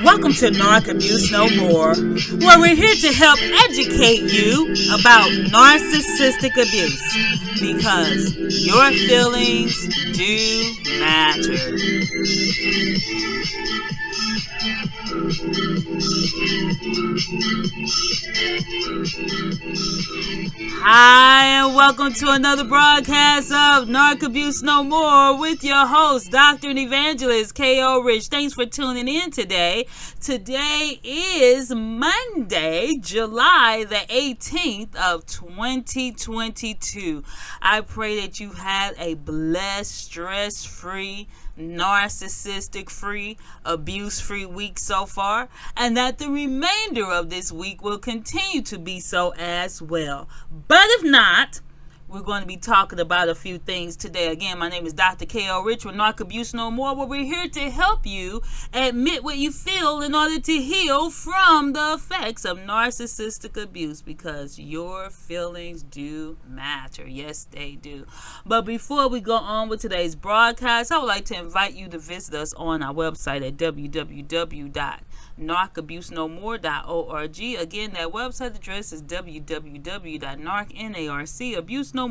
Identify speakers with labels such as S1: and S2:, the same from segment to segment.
S1: Welcome to Narc Abuse No More, where we're here to help educate you about narcissistic abuse because your feelings do matter. Hi, and welcome to another broadcast of Narc Abuse No More with your host, Dr. and Evangelist K.O. Rich. Thanks for tuning in today. Today is Monday, July the 18th of 2022. I pray that you had a blessed, stress-free, narcissistic-free, abuse-free week so far, and that the remainder of this week will continue to be so as well. But if not, we're going to be talking about a few things today. Again, my name is Dr. K.O. Rich with Narc Abuse No More, where we're here to help you admit what you feel in order to heal from the effects of narcissistic abuse, because your feelings do matter. Yes, they do. But before we go on with today's broadcast, I would like to invite you to visit us on our website at www.narcabusenomore.org. Again, that website address is www.narcabusenomore.org,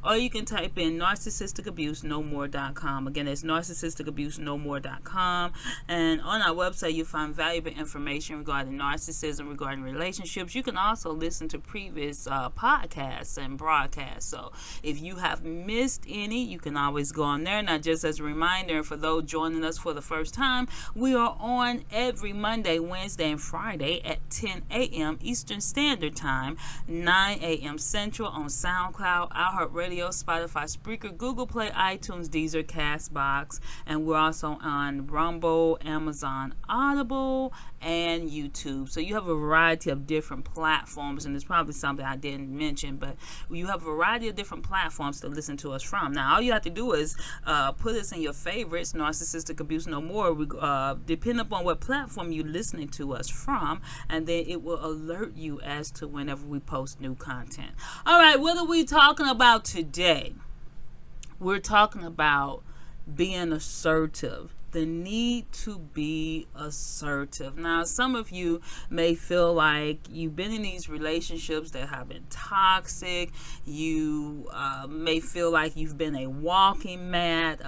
S1: or you can type in narcissisticabusenomore.com. Again, it's narcissisticabusenomore.com, and on our website you'll find valuable information regarding narcissism, regarding relationships. You can also listen to previous podcasts and broadcasts, so if you have missed any, you can always go on there. Now, just as a reminder, for those joining us for the first time, we are on every Monday, Wednesday, and Friday at 10 a.m. Eastern Standard Time, 9 a.m. Central on SoundCloud, iHeartRadio, Spotify, Spreaker, Google Play, iTunes, Deezer, Castbox, and we're also on Rumble, Amazon Audible, and YouTube. So you have a variety of different platforms, and there's probably something I didn't mention, but you have a variety of different platforms to listen to us from. Now, all you have to do is put us in your favorites, Narcissistic Abuse No More, depending upon what platform you're listening to us from, and then it will alert you as to whenever we post new content. All right, what are we talking about today? We're talking about being assertive. The need to be assertive. Now, some of you may feel like you've been in these relationships that have been toxic. You may feel like you've been a walking mat.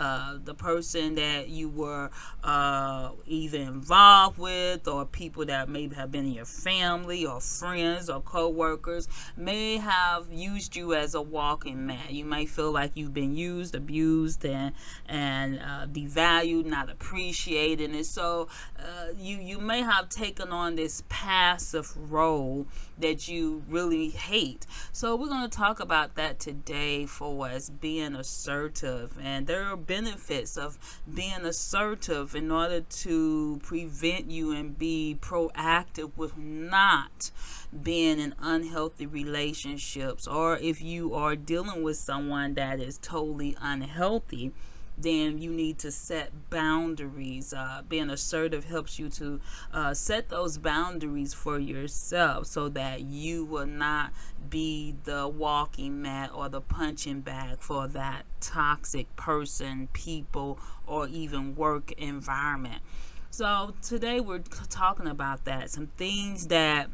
S1: The person that you were either involved with, or people that maybe have been in your family or friends or co-workers, may have used you as a walking mat. You may feel like you've been used, abused, and devalued, not appreciating it. So you may have taken on this passive role that you really hate. So we're going to talk about that today for us, being assertive. And there are benefits of being assertive in order to prevent you and be proactive with not being in unhealthy relationships, or if you are dealing with someone that is totally unhealthy, then you need to set boundaries. Being assertive helps you to set those boundaries for yourself so that you will not be the walking mat or the punching bag for that toxic person, people, or even work environment. So today we're talking about that, some things that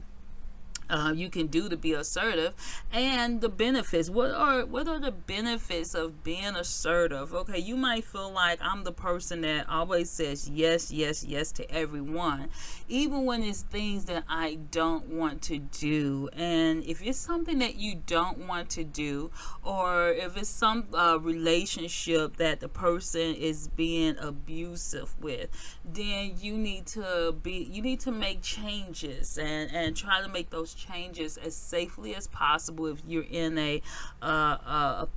S1: you can do to be assertive, and the benefits. What are the benefits of being assertive? Okay, you might feel like I'm the person that always says yes, yes, yes to everyone, even when it's things that I don't want to do. And if it's something that you don't want to do, or if it's some relationship that the person is being abusive with, then you need to make changes and try to make those changes as safely as possible. If you're in a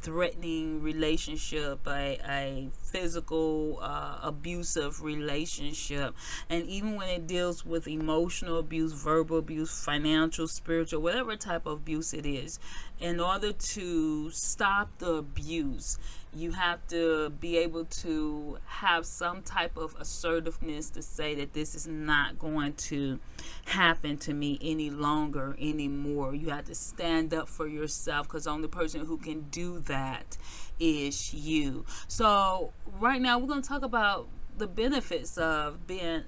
S1: threatening relationship, a physical abusive relationship, and even when it deals with emotional abuse, verbal abuse, financial, spiritual, whatever type of abuse it is, in order to stop the abuse, you have to be able to have some type of assertiveness to say that this is not going to happen to me any longer, anymore. You have to stand up for yourself, because the only person who can do that is you. So right now we're going to talk about the benefits of being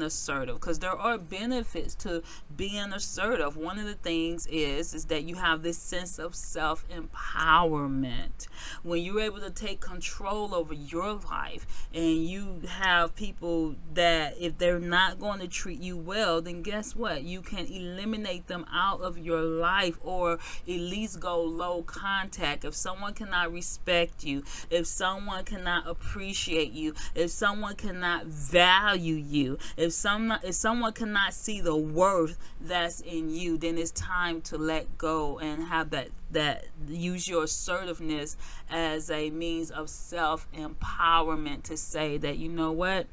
S1: assertive, because there are benefits to being assertive. One of the things is that you have this sense of self empowerment when you're able to take control over your life, and you have people that if they're not going to treat you well, then guess what? You can eliminate them out of your life, or at least go low contact. If someone cannot respect you, if someone cannot appreciate you, if someone cannot value you, if someone cannot see the worth that's in you, then it's time to let go and have that use your assertiveness as a means of self-empowerment to say that, you know what,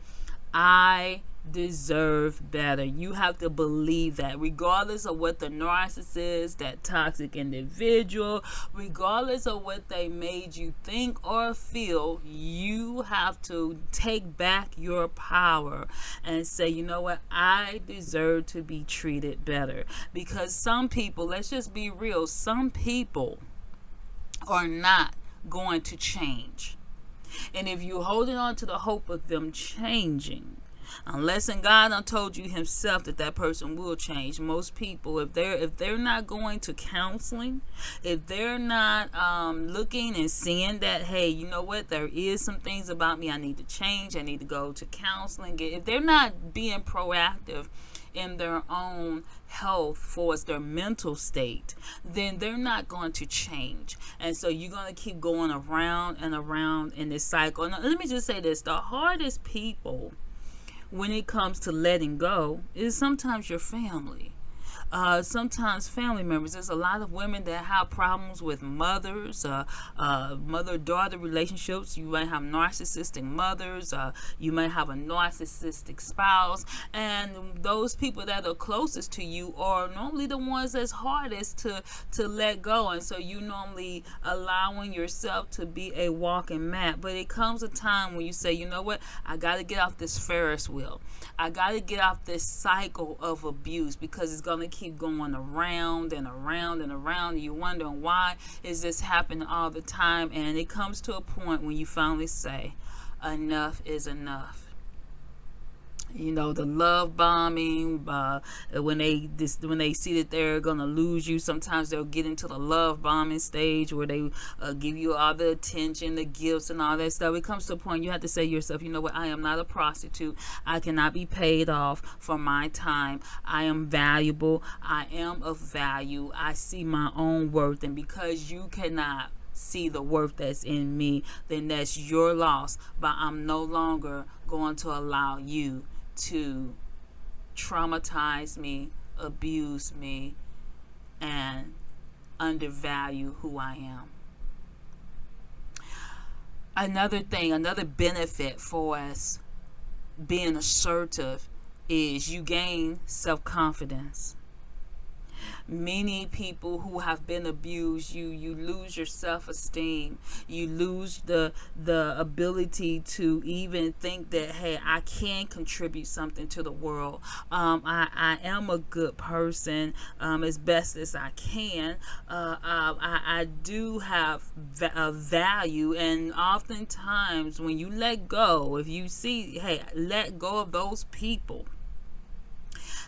S1: I deserve better. You have to believe that, regardless of what the narcissist, that toxic individual, regardless of what they made you think or feel, you have to take back your power and say, you know what, I deserve to be treated better. Because some people, let's just be real, some people are not going to change. And if you're holding on to the hope of them changing, unless and God done told you himself that person will change, most people, if they're not going to counseling, if they're not looking and seeing that, hey, you know what, there is some things about me I need to change, I need to go to counseling, if they're not being proactive in their own health for their mental state, then they're not going to change. And so you're going to keep going around and around in this cycle. And let me just say this, the hardest people when it comes to letting go is sometimes your family. Sometimes family members. There's a lot of women that have problems with mothers, mother-daughter relationships. You might have narcissistic mothers. You may have a narcissistic spouse. And those people that are closest to you are normally the ones that's hardest to let go. And so you normally allowing yourself to be a walking mat. But it comes a time when you say, you know what, I got to get off this Ferris wheel. I got to get off this cycle of abuse, because it's going to keep going around and around and around. You're wondering, why is this happening all the time? And it comes to a point when you finally say, enough is enough. You know, the love bombing, when they see that they're gonna lose you, sometimes they'll get into the love bombing stage where they give you all the attention, the gifts, and all that stuff. It comes to a point you have to say to yourself, you know what, I am not a prostitute. I cannot be paid off for my time. I am valuable. I am of value. I see my own worth, and because you cannot see the worth that's in me, then that's your loss. But I'm no longer going to allow you to traumatize me, abuse me, and undervalue who I am. Another thing, another benefit for us being assertive is you gain self-confidence. Many people who have been abused, you lose your self-esteem. You lose the ability to even think that, hey, I can contribute something to the world. I am a good person as best as I can. I do have value, and oftentimes when you let go, if you see, hey, let go of those people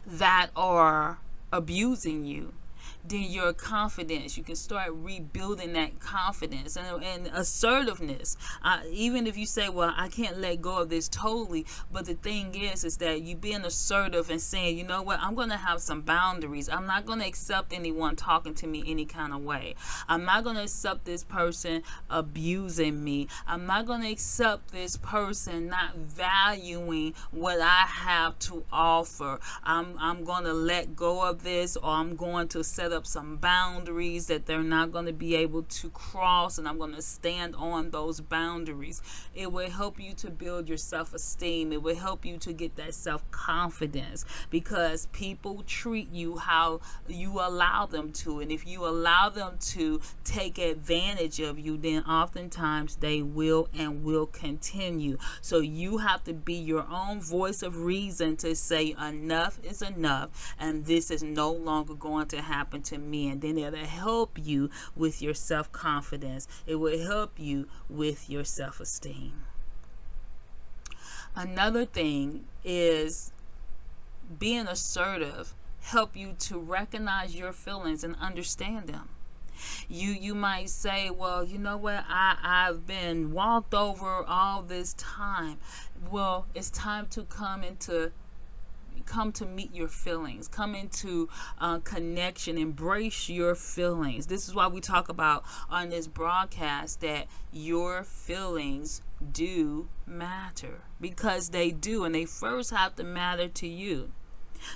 S1: that are abusing you, then your confidence, you can start rebuilding that confidence and assertiveness. Even if you say, well, I can't let go of this totally, but the thing is that you being assertive and saying, you know what, I'm going to have some boundaries. I'm not going to accept anyone talking to me any kind of way. I'm not going to accept this person abusing me. I'm not going to accept this person not valuing what I have to offer. I'm going to let go of this, or I'm going to set up some boundaries that they're not going to be able to cross, and I'm going to stand on those boundaries. It will help you to build your self-esteem. It will help you to get that self-confidence, because people treat you how you allow them to, and if you allow them to take advantage of you, then oftentimes they will and will continue. So you have to be your own voice of reason to say enough is enough, and this is no longer going to happen to me. And then it'll help you with your self-confidence. It will help you with your self-esteem. Another thing is being assertive help you to recognize your feelings and understand them. You might say, well, you know what, I've been walked over all this time. Well, it's time to come to meet your feelings, come into connection, embrace your feelings. This is why we talk about on this broadcast that your feelings do matter, because they do, and they first have to matter to you.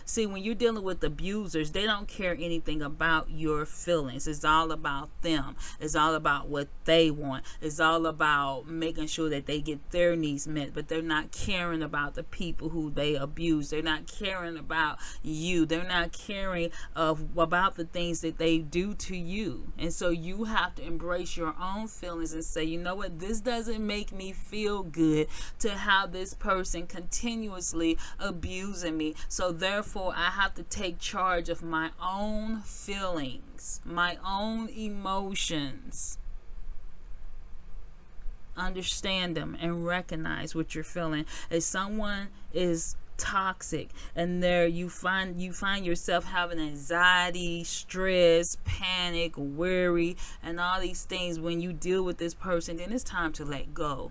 S1: See, when you're dealing with abusers, they don't care anything about your feelings. It's all about them. It's all about what they want. It's all about making sure that they get their needs met, but they're not caring about the people who they abuse. They're not caring about you. They're not caring about the things that they do to you. And so you have to embrace your own feelings and say, you know what, this doesn't make me feel good to have this person continuously abusing me. So therefore, I have to take charge of my own feelings, my own emotions. Understand them and recognize what you're feeling. If someone is toxic and there you find yourself having anxiety, stress, panic, worry, and all these things when you deal with this person, then it's time to let go.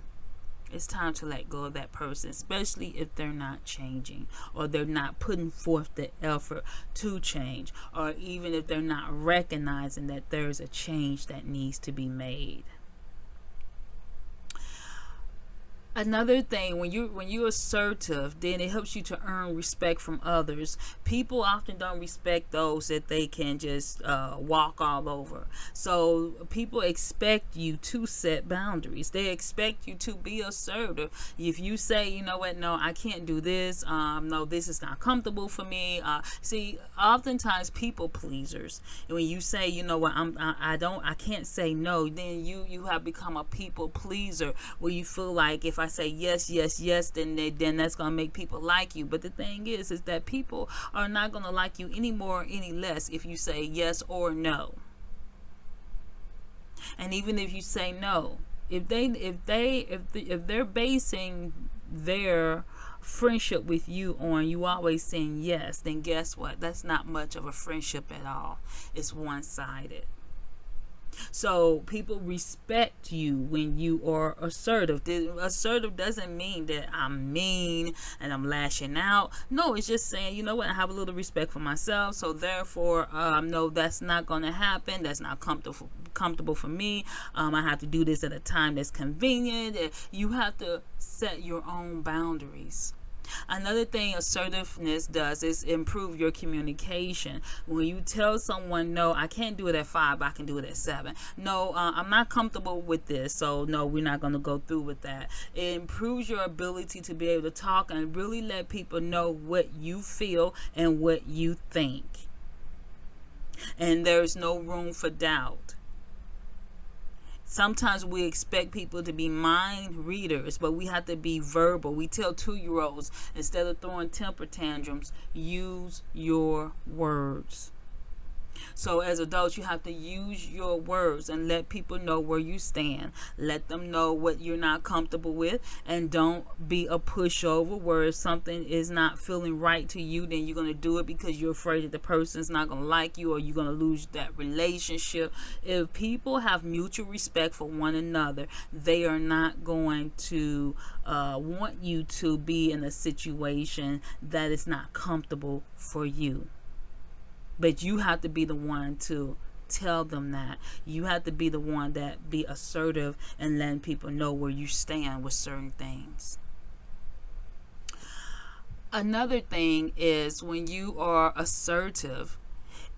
S1: It's time to let go of that person, especially if they're not changing, or they're not putting forth the effort to change, or even if they're not recognizing that there's a change that needs to be made. Another thing, when you're assertive, then it helps you to earn respect from others. People often don't respect those that they can just walk all over. So people expect you to set boundaries. They expect you to be assertive. If you say, you know what, no, I can't do this. No, this is not comfortable for me. See, oftentimes people pleasers. And when you say, you know what, I can't say no, then you have become a people pleaser, where you feel like if I say yes, then that's gonna make people like you. But the thing is that people are not gonna like you any more or any less if you say yes or no. And even if you say no, if they're basing their friendship with you on you always saying yes, then guess what? That's not much of a friendship at all. It's one-sided. So people respect you when you are assertive. Assertive doesn't mean that I'm mean and I'm lashing out. No, it's just saying, you know what, I have a little respect for myself, so therefore no, that's not going to happen. That's not comfortable for me. I have to do this at a time that's convenient. You have to set your own boundaries. Another thing assertiveness does is improve your communication. When you tell someone, no, I can't do it at 5, I can do it at 7. No, I'm not comfortable with this, so no, we're not going to go through with that. It improves your ability to be able to talk and really let people know what you feel and what you think. And there's no room for doubt. Sometimes we expect people to be mind readers, but we have to be verbal. We tell 2-year-olds, instead of throwing temper tantrums, use your words. So as adults, you have to use your words and let people know where you stand. Let them know what you're not comfortable with, and don't be a pushover where if something is not feeling right to you, then you're going to do it because you're afraid that the person's not going to like you, or you're going to lose that relationship. If people have mutual respect for one another, they are not going to want you to be in a situation that is not comfortable for you. But you have to be the one to tell them that. You have to be the one that be assertive and letting people know where you stand with certain things. Another thing is when you are assertive,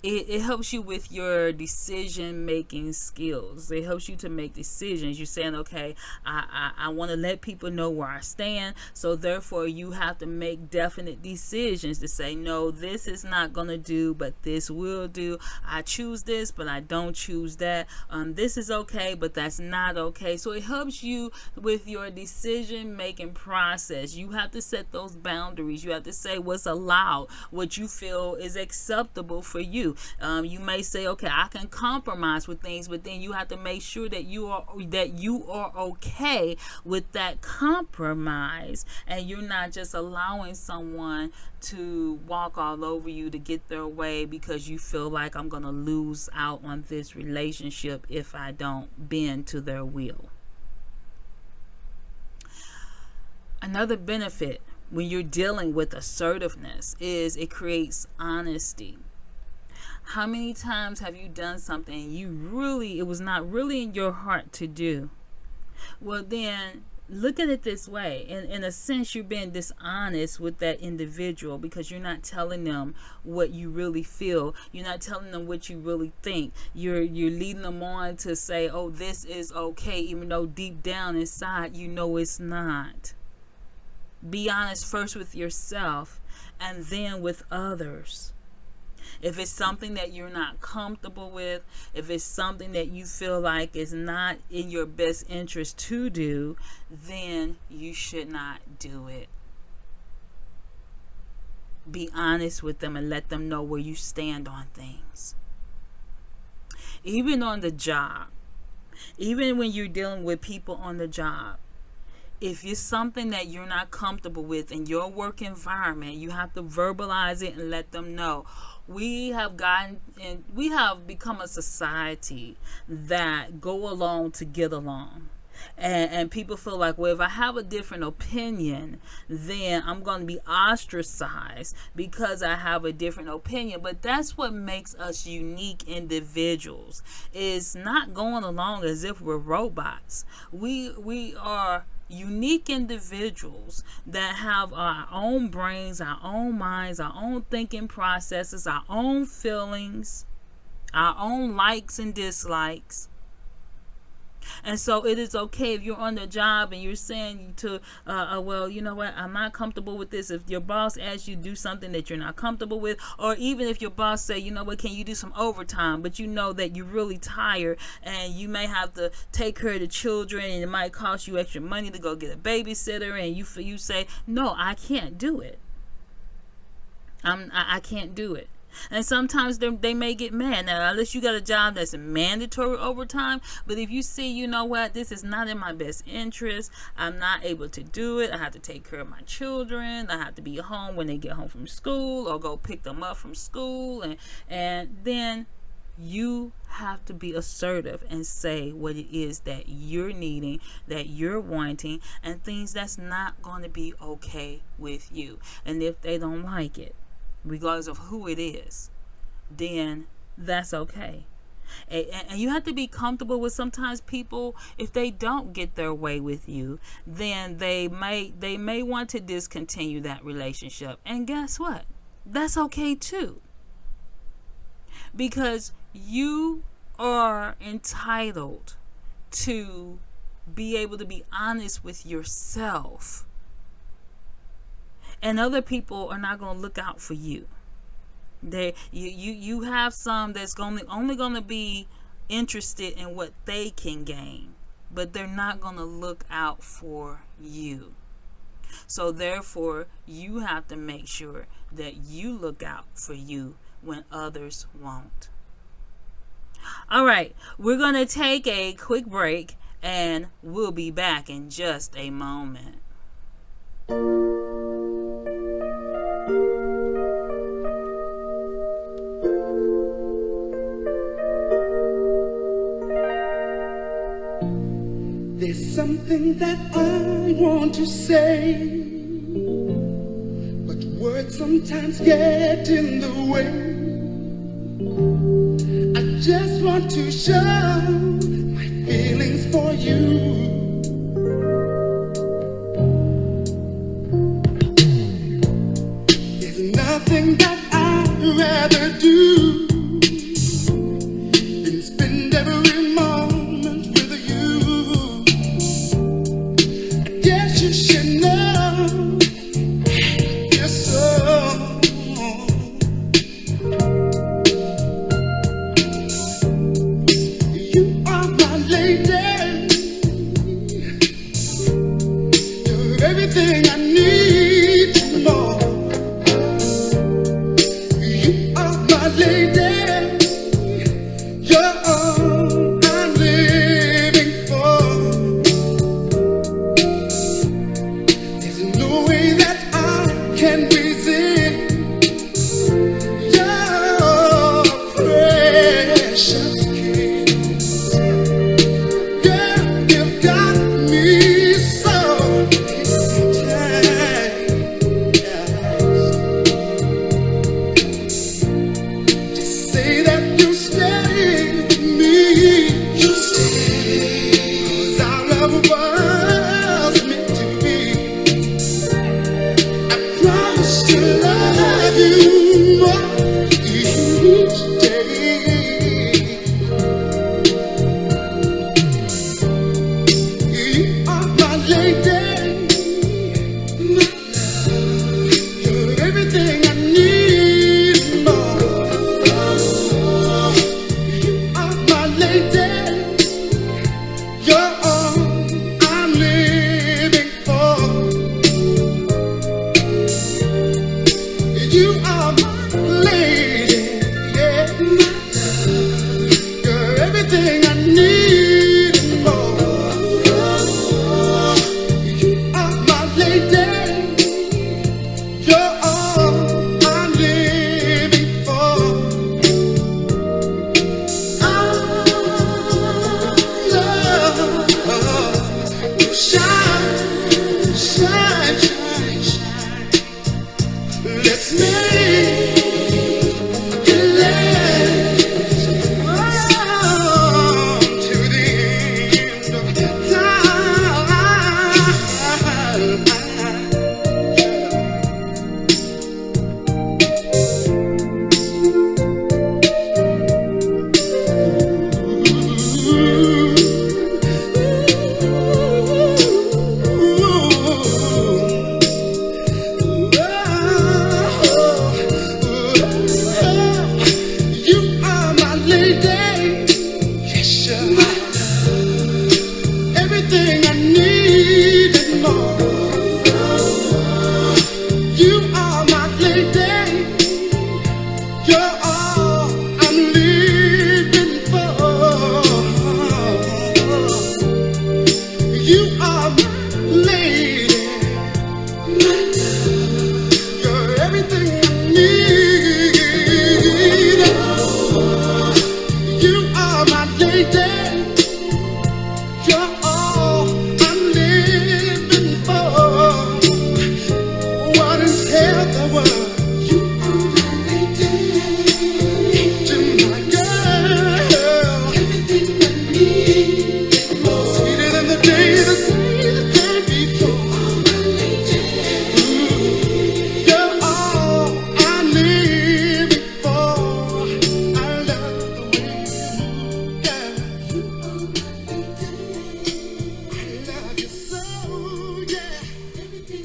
S1: it helps you with your decision making skills. It helps you to make decisions. You're saying, okay, I want to let people know where I stand, so therefore you have to make definite decisions to say, no, this is not going to do, but this will do. I choose this, but I don't choose that. This is okay, but that's not okay. So it helps you with your decision making process. You have to set those boundaries. You have to say what's allowed, what you feel is acceptable for you. you. You may say, okay, I can compromise with things, but then you have to make sure that you are okay with that compromise, and you're not just allowing someone to walk all over you to get their way because you feel like I'm going to lose out on this relationship if I don't bend to their will. Another benefit when you're dealing with assertiveness is it creates honesty. How many times have you done something it was not really in your heart to do? Well, then look at it this way. In a sense, you're being dishonest with that individual because you're not telling them what you really feel. You're not telling them what you really think. You're leading them on to say, oh, this is okay, even though deep down inside you know it's not. Be honest first with yourself and then with others. If it's something that you're not comfortable with, if it's something that you feel like is not in your best interest to do, then you should not do it. Be honest with them and let them know where you stand on things. Even on the job, even when you're dealing with people on the job, if it's something that you're not comfortable with in your work environment, you have to verbalize it and let them know. We have become a society that go along to get along. And people feel like, well, if I have a different opinion, then I'm going to be ostracized because I have a different opinion. But that's what makes us unique individuals, is not going along as if we're robots. We are unique individuals that have our own brains, our own minds, our own thinking processes, our own feelings, our own likes and dislikes. And so it is okay if you're on the job and you're saying to, well, you know what, I'm not comfortable with this. If your boss asks you to do something that you're not comfortable with, or even if your boss say, you know what, can you do some overtime, but you know that you're really tired and you may have to take care of the children and it might cost you extra money to go get a babysitter, and you say, no, I can't do it. I can't do it. And sometimes they may get mad. Now, unless you got a job that's mandatory overtime, but if you see, you know what, this is not in my best interest, I'm not able to do it, I have to take care of my children, I have to be home when they get home from school or go pick them up from school, and then you have to be assertive and say what it is that you're needing, that you're wanting, and things that's not going to be okay with you. And if they don't like it, regardless of who it is, then that's okay. And you have to be comfortable with sometimes people, if they don't get their way with you, then they may want to discontinue that relationship. And guess what? That's okay too. Because you are entitled to be able to be honest with yourself. And other people are not going to look out for you. You have some that's only going to be interested in what they can gain, but they're not going to look out for you. So therefore, you have to make sure that you look out for you when others won't. All right, we're going to take a quick break and we'll be back in just a moment.
S2: There's something that I want to say, but words sometimes get in the way. I just want to show my feelings for you. There's nothing that I'd rather do than spend every moment with you. I guess you should know, yes, so. You are my lady. You're everything I need and more.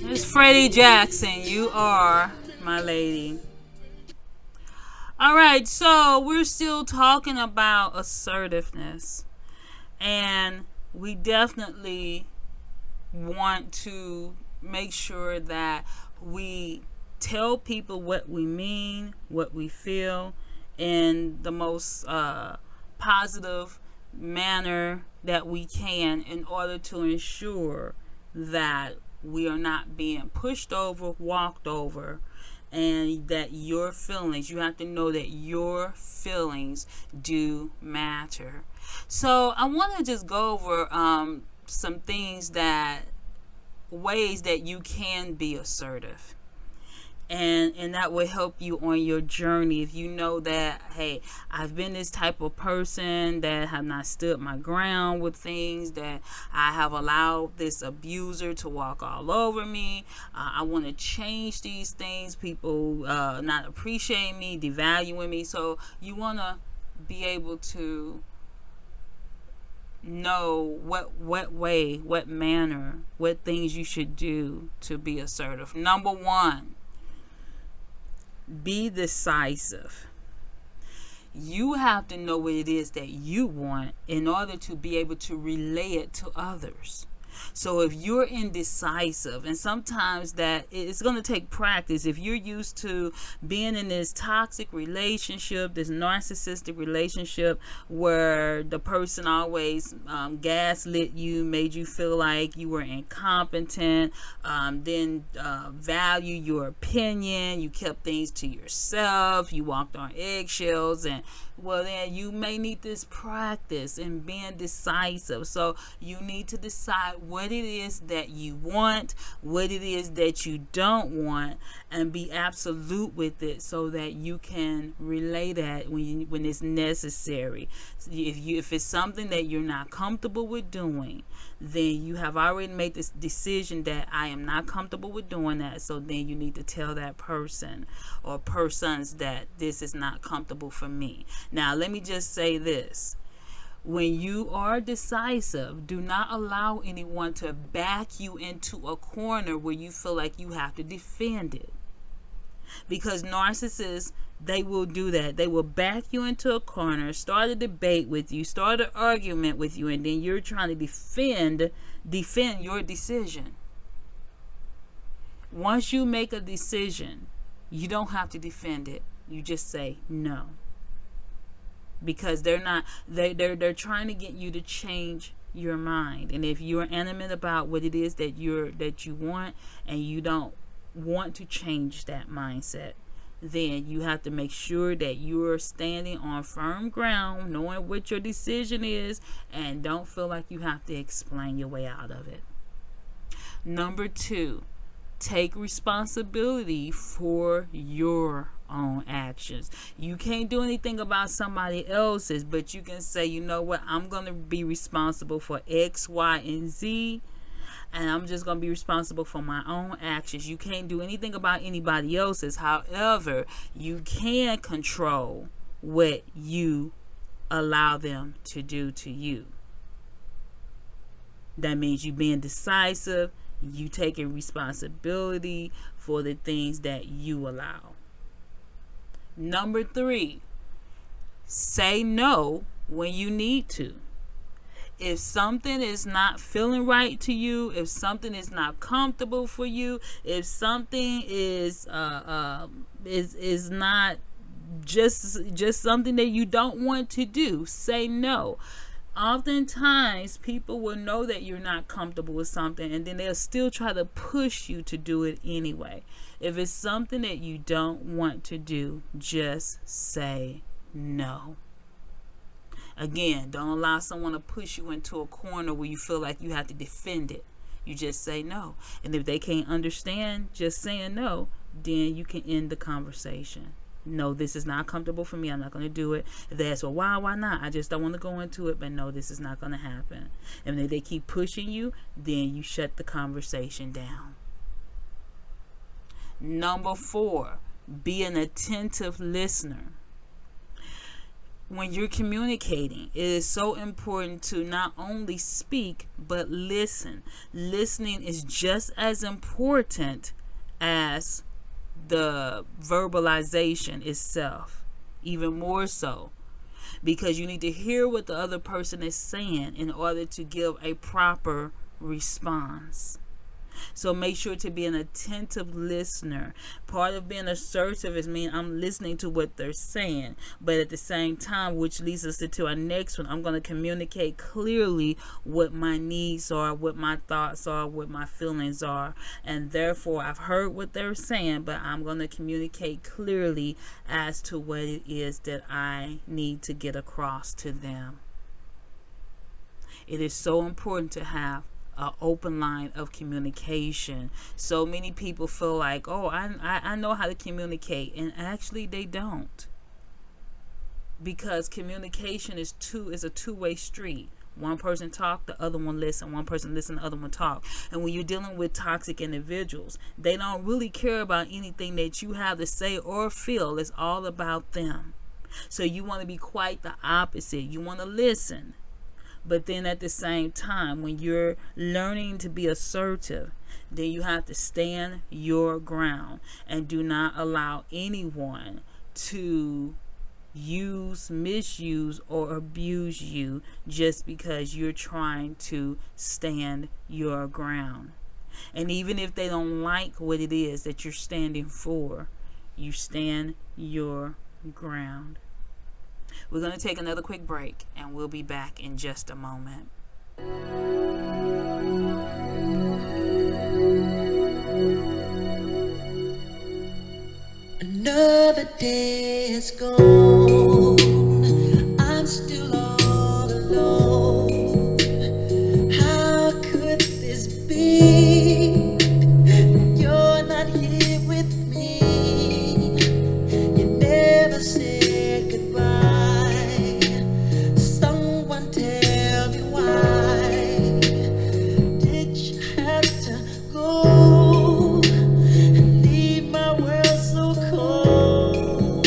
S1: Miss Freddie Jackson, you are my lady. All right, so we're still talking about assertiveness, and we definitely want to make sure that we tell people what we mean, what we feel, in the most positive manner that we can, in order to ensure that we are not being pushed over, walked over, and that your feelings, you have to know that your feelings do matter. So I want to just go over some things, that ways that you can be assertive. And that will help you on your journey. If you know that, hey, I've been this type of person that have not stood my ground with things, that I have allowed this abuser to walk all over me. I want to change these things. People not appreciating me, devaluing me. So you want to be able to know what way, what manner, what things you should do to be assertive. Number one, be decisive. You have to know what it is that you want in order to be able to relay it to others. So if you're indecisive, and sometimes that it's going to take practice. If you're used to being in this toxic relationship, this narcissistic relationship, where the person always gaslit you, made you feel like you were incompetent, then value your opinion, you kept things to yourself, you walked on eggshells, and well, then you may need this practice in being decisive. So you need to decide what it is that you want, what it is that you don't want, and be absolute with it, so that you can relay that when it's necessary. If it's something that you're not comfortable with doing, then you have already made this decision that I am not comfortable with doing that. So then you need to tell that person or persons that this is not comfortable for me. Now, let me just say this. When you are decisive, do not allow anyone to back you into a corner where you feel like you have to defend it. Because narcissists, they will do that. They will back you into a corner, start a debate with you, start an argument with you, and then you're trying to defend your decision. Once you make a decision, you don't have to defend it. You just say no. Because they're trying to get you to change your mind. And if you're adamant about what it is that you want, and you don't want to change that mindset, then you have to make sure that you're standing on firm ground, knowing what your decision is, and don't feel like you have to explain your way out of it. Number two, take responsibility for your own actions. You can't do anything about somebody else's, but you can say, you know what, I'm going to be responsible for X, Y, and Z, and I'm just going to be responsible for my own actions. You can't do anything about anybody else's. However, you can control what you allow them to do to you. That means you being decisive, you taking responsibility for the things that you allow. Number three, say no when you need to. If something is not feeling right to you, if something is not comfortable for you, if something is not just something that you don't want to do, say no. Oftentimes, people will know that you're not comfortable with something, and then they'll still try to push you to do it anyway. If it's something that you don't want to do, just say no. Again, don't allow someone to push you into a corner where you feel like you have to defend it. You just say no. And if they can't understand just saying no, then you can end the conversation. No, this is not comfortable for me. I'm not going to do it. If they ask, well, why not? I just don't want to go into it. But no, this is not going to happen. And if they keep pushing you, then you shut the conversation down. Number 4, be an attentive listener. When you're communicating, it is so important to not only speak, but listen. Listening is just as important as the verbalization itself, even more so, because you need to hear what the other person is saying in order to give a proper response. So make sure to be an attentive listener. Part of being assertive is mean I'm listening to what they're saying, but at the same time, which leads us to our next one, I'm going to communicate clearly what my needs are, what my thoughts are, what my feelings are, and therefore I've heard what they're saying, but I'm going to communicate clearly as to what it is that I need to get across to them. It is so important to have an open line of communication. So many people feel like, oh, I know how to communicate, and actually they don't, because communication is a two-way street. One person talk, the other one listen. One person listen, the other one talk. And when you're dealing with toxic individuals, they don't really care about anything that you have to say or feel. It's all about them. So you want to be quite the opposite. You want to listen. But then at the same time, when you're learning to be assertive, then you have to stand your ground and do not allow anyone to misuse, or abuse you just because you're trying to stand your ground. And even if they don't like what it is that you're standing for, you stand your ground. We're going to take another quick break, and we'll be back in just a moment.
S2: Another day is gone. I'm still all alone. How could this be? You're not here with me. You never said goodbye. Someone tell me why did you have to go and leave my world so cold?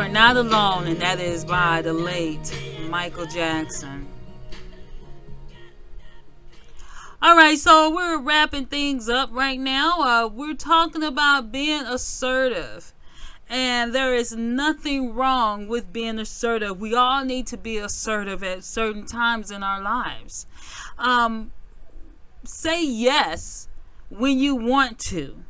S1: are not alone, and that is by the late Michael Jackson. All right, so we're wrapping things up right now. We're talking about being assertive. And there is nothing wrong with being assertive. We all need to be assertive at certain times in our lives. Say yes when you want to.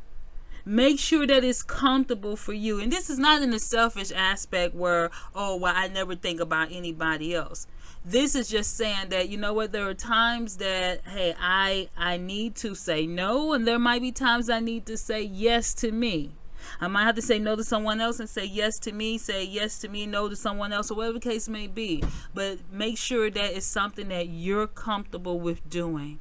S1: Make sure that it's comfortable for you. And this is not in the selfish aspect where, oh, well, I never think about anybody else. This is just saying that, you know what, there are times that, hey, I need to say no, and there might be times I need to say yes to me. I might have to say no to someone else and say yes to me, no to someone else, or whatever the case may be. But make sure that it's something that you're comfortable with doing.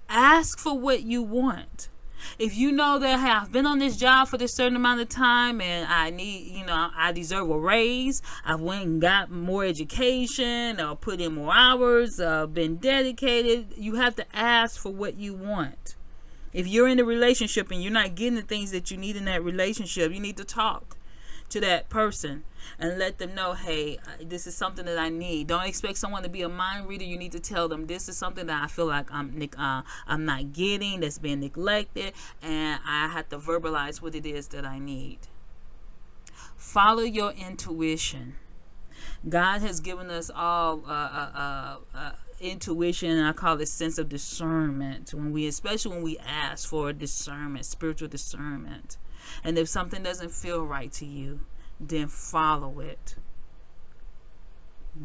S1: Ask for what you want. If you know that, hey, I've been on this job for this certain amount of time and I need, I deserve a raise, I've went and got more education or put in more hours, been dedicated, you have to ask for what you want. If you're in a relationship and you're not getting the things that you need in that relationship, you need to talk to that person and let them know, hey, this is something that I need. Don't expect someone to be a mind reader. You need to tell them, this is something that I feel like I'm not getting, that's being neglected, and I have to verbalize what it is that I need. Follow your intuition. God has given us all intuition, and I call it sense of discernment, especially when we ask for discernment, spiritual discernment. And if something doesn't feel right to you, then follow it.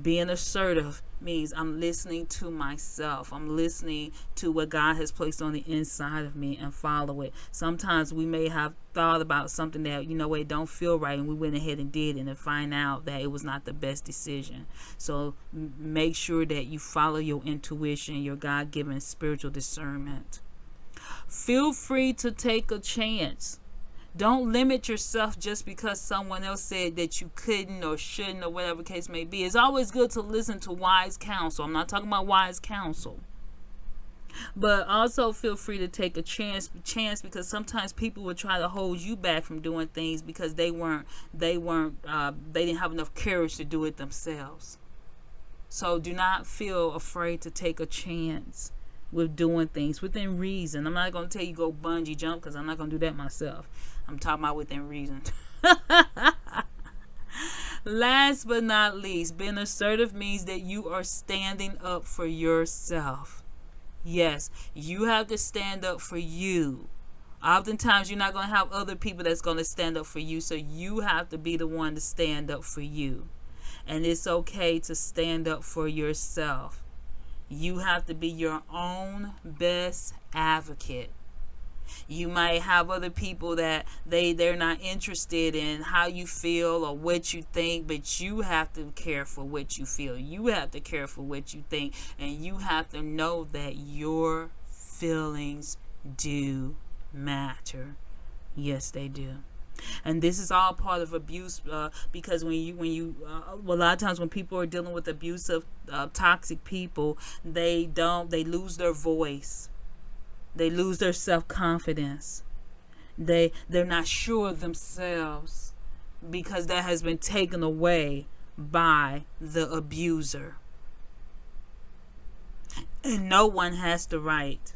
S1: Being assertive means I'm listening to myself. I'm listening to what God has placed on the inside of me and follow it. Sometimes we may have thought about something that, it don't feel right, and we went ahead and did it and find out that it was not the best decision. So make sure that you follow your intuition, your God-given spiritual discernment. Feel free to take a chance. Don't limit yourself just because someone else said that you couldn't or shouldn't or whatever case may be. It's always good to listen to wise counsel. I'm not talking about wise counsel. But also feel free to take a chance because sometimes people will try to hold you back from doing things because they didn't have enough courage to do it themselves. So do not feel afraid to take a chance with doing things within reason. I'm not going to tell you go bungee jump because I'm not going to do that myself. I'm talking about within reason. Last but not least, being assertive means that you are standing up for yourself. Yes, you have to stand up for you. Oftentimes, you're not going to have other people that's going to stand up for you, so you have to be the one to stand up for you. And it's okay to stand up for yourself. You have to be your own best advocate. You might have other people that they're not interested in how you feel or what you think, but you have to care for what you feel. You have to care for what you think, and you have to know that your feelings do matter. Yes, they do. And this is all part of abuse because when you a lot of times when people are dealing with abusive, toxic people, they lose their voice. They lose their self-confidence. They're not sure of themselves because that has been taken away by the abuser. And no one has the right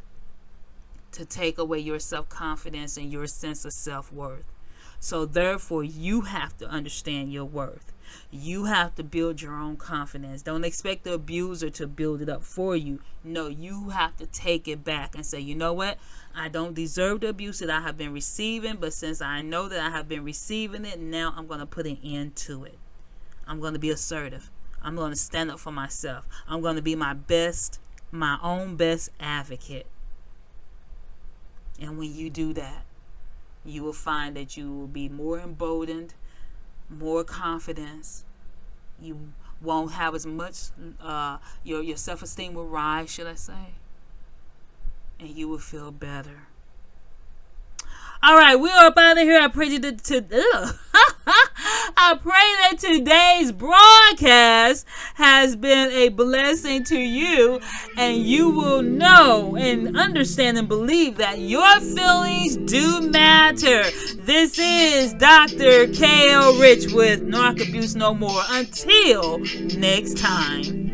S1: to take away your self-confidence and your sense of self-worth. So therefore, you have to understand your worth. You have to build your own confidence. Don't expect the abuser to build it up for you. No, you have to take it back and say, you know what? I don't deserve the abuse that I have been receiving, but since I know that I have been receiving it, now I'm going to put an end to it. I'm going to be assertive. I'm going to stand up for myself. I'm going to be my own best advocate. And when you do that, you will find that you will be more emboldened, more confidence. You won't have as much, your self-esteem will rise, should I say. And you will feel better. All right, we are up out of here. I pray you I pray that today's broadcast has been a blessing to you, and you will know and understand and believe that your feelings do matter. This is Dr. K.L. Rich with Narc Abuse No More. Until next time.